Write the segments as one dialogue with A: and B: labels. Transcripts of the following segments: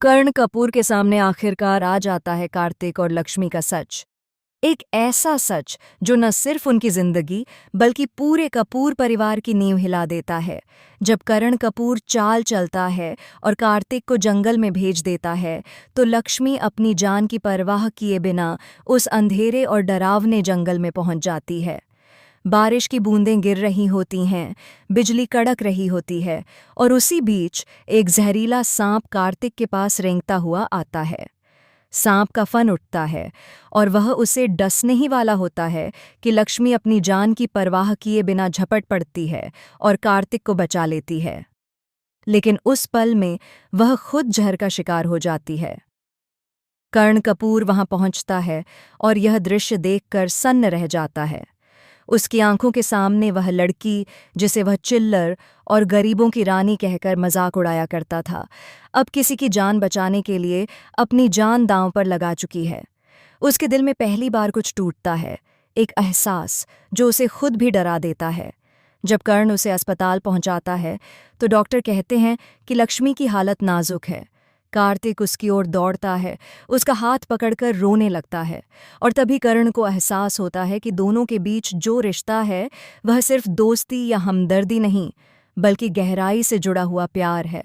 A: कर्ण कपूर के सामने आखिरकार आ जाता है कार्तिक और लक्ष्मी का सच। एक ऐसा सच जो न सिर्फ उनकी जिंदगी बल्कि पूरे कपूर परिवार की नींव हिला देता है। जब कर्ण कपूर चाल चलता है और कार्तिक को जंगल में भेज देता है, तो लक्ष्मी अपनी जान की परवाह किए बिना उस अंधेरे और डरावने जंगल में पहुंच जाती है। बारिश की बूंदें गिर रही होती हैं, बिजली कड़क रही होती है, और उसी बीच एक जहरीला सांप कार्तिक के पास रेंगता हुआ आता है। सांप का फन उठता है और वह उसे डसने ही वाला होता है कि लक्ष्मी अपनी जान की परवाह किए बिना झपट पड़ती है और कार्तिक को बचा लेती है। लेकिन उस पल में वह खुद जहर का शिकार हो जाती है। कर्ण कपूर वहां पहुंचता है और यह दृश्य देखकर सन्न रह जाता है। उसकी आंखों के सामने वह लड़की, जिसे वह चिल्लर और गरीबों की रानी कहकर मजाक उड़ाया करता था, अब किसी की जान बचाने के लिए अपनी जान दांव पर लगा चुकी है। उसके दिल में पहली बार कुछ टूटता है, एक एहसास जो उसे खुद भी डरा देता है। जब कर्ण उसे अस्पताल पहुंचाता है तो डॉक्टर कहते हैं कि लक्ष्मी की हालत नाजुक है। कार्तिक उसकी ओर दौड़ता है, उसका हाथ पकड़कर रोने लगता है, और तभी कर्ण को एहसास होता है कि दोनों के बीच जो रिश्ता है वह सिर्फ दोस्ती या हमदर्दी नहीं, बल्कि गहराई से जुड़ा हुआ प्यार है।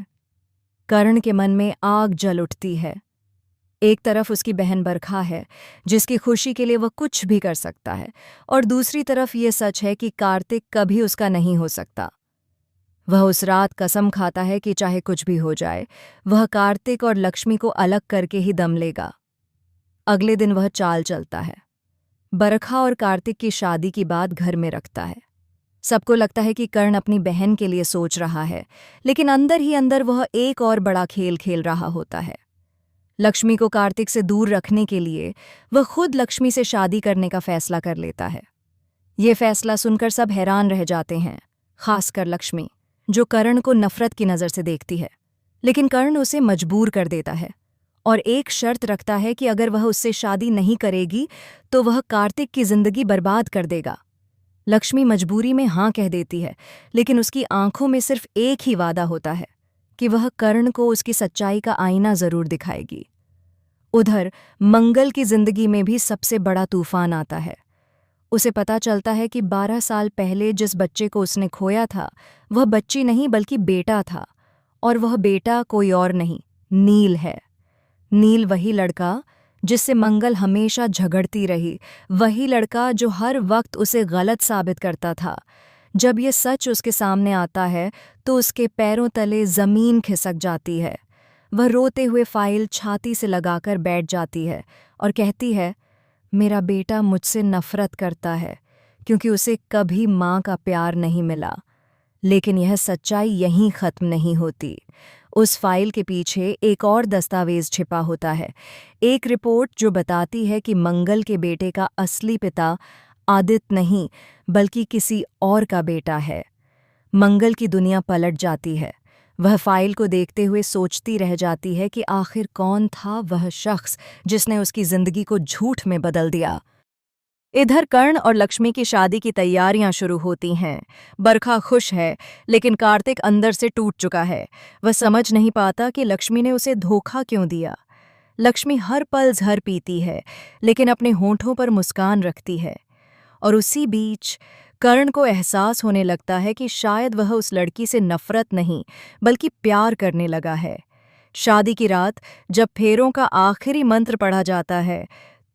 A: कर्ण के मन में आग जल उठती है। एक तरफ उसकी बहन बरखा है, जिसकी खुशी के लिए वह कुछ भी कर सकता है, और दूसरी तरफ ये सच है कि कार्तिक कभी उसका नहीं हो सकता। वह उस रात कसम खाता है कि चाहे कुछ भी हो जाए, वह कार्तिक और लक्ष्मी को अलग करके ही दम लेगा। अगले दिन वह चाल चलता है। बरखा और कार्तिक की शादी की बात घर में रखता है। सबको लगता है कि कर्ण अपनी बहन के लिए सोच रहा है, लेकिन अंदर ही अंदर वह एक और बड़ा खेल खेल रहा होता है। लक्ष्मी को कार्तिक से दूर रखने के लिए वह खुद लक्ष्मी से शादी करने का फैसला कर लेता है। ये फैसला सुनकर सब हैरान रह जाते हैं, खासकर लक्ष्मी, जो कर्ण को नफरत की नज़र से देखती है। लेकिन कर्ण उसे मजबूर कर देता है और एक शर्त रखता है कि अगर वह उससे शादी नहीं करेगी तो वह कार्तिक की जिंदगी बर्बाद कर देगा। लक्ष्मी मजबूरी में हाँ कह देती है, लेकिन उसकी आंखों में सिर्फ एक ही वादा होता है कि वह कर्ण को उसकी सच्चाई का आईना जरूर दिखाएगी। उधर मंगल की जिंदगी में भी सबसे बड़ा तूफान आता है। उसे पता चलता है कि 12 साल पहले जिस बच्चे को उसने खोया था, वह बच्ची नहीं बल्कि बेटा था, और वह बेटा कोई और नहीं, नील है। नील वही लड़का जिससे मंगल हमेशा झगड़ती रही, वही लड़का जो हर वक्त उसे गलत साबित करता था। जब ये सच उसके सामने आता है तो उसके पैरों तले जमीन खिसक जाती है। वह रोते हुए फाइल छाती से लगाकर बैठ जाती है और कहती है, मेरा बेटा मुझसे नफरत करता है क्योंकि उसे कभी माँ का प्यार नहीं मिला। लेकिन यह सच्चाई यहीं खत्म नहीं होती। उस फाइल के पीछे एक और दस्तावेज छिपा होता है, एक रिपोर्ट जो बताती है कि मंगल के बेटे का असली पिता आदित्य नहीं बल्कि किसी और का बेटा है। मंगल की दुनिया पलट जाती है। वह फाइल को देखते हुए सोचती रह जाती है कि आखिर कौन था वह शख्स जिसने उसकी जिंदगी को झूठ में बदल दिया। इधर कर्ण और लक्ष्मी की शादी की तैयारियां शुरू होती हैं। बरखा खुश है, लेकिन कार्तिक अंदर से टूट चुका है। वह समझ नहीं पाता कि लक्ष्मी ने उसे धोखा क्यों दिया। लक्ष्मी हर पल जहर पीती है, लेकिन अपने होंठों पर मुस्कान रखती है। और उसी बीच कर्ण को एहसास होने लगता है कि शायद वह उस लड़की से नफरत नहीं बल्कि प्यार करने लगा है। शादी की रात जब फेरों का आखिरी मंत्र पढ़ा जाता है,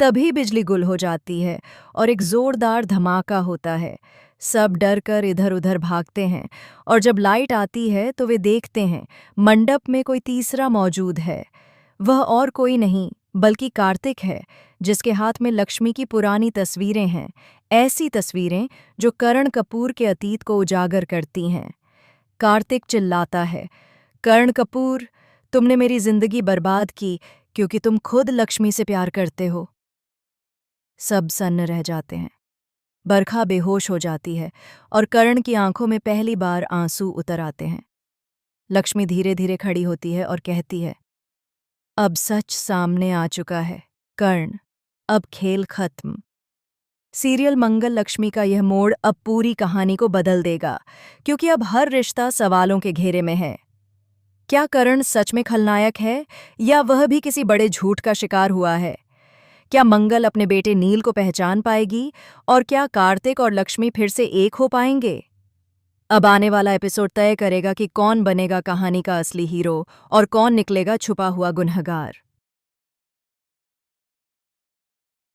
A: तभी बिजली गुल हो जाती है और एक जोरदार धमाका होता है। सब डर कर इधर उधर भागते हैं, और जब लाइट आती है तो वे देखते हैं मंडप में कोई तीसरा मौजूद है। वह और कोई नहीं बल्कि कार्तिक है, जिसके हाथ में लक्ष्मी की पुरानी तस्वीरें हैं, ऐसी तस्वीरें जो कर्ण कपूर के अतीत को उजागर करती हैं। कार्तिक चिल्लाता है, कर्ण कपूर, तुमने मेरी जिंदगी बर्बाद की क्योंकि तुम खुद लक्ष्मी से प्यार करते हो। सब सन्न रह जाते हैं। बरखा बेहोश हो जाती है और कर्ण की आंखों में पहली बार आंसू उतर आते हैं। लक्ष्मी धीरे धीरे खड़ी होती है और कहती है, अब सच सामने आ चुका है कर्ण, अब खेल खत्म। सीरियल मंगल लक्ष्मी का यह मोड़ अब पूरी कहानी को बदल देगा, क्योंकि अब हर रिश्ता सवालों के घेरे में है। क्या करण सच में खलनायक है या वह भी किसी बड़े झूठ का शिकार हुआ है? क्या मंगल अपने बेटे नील को पहचान पाएगी और क्या कार्तिक और लक्ष्मी फिर से एक हो पाएंगे? अब आने वाला एपिसोड तय करेगा कि कौन बनेगा कहानी का असली हीरो और कौन निकलेगा छुपा हुआ गुनहगार।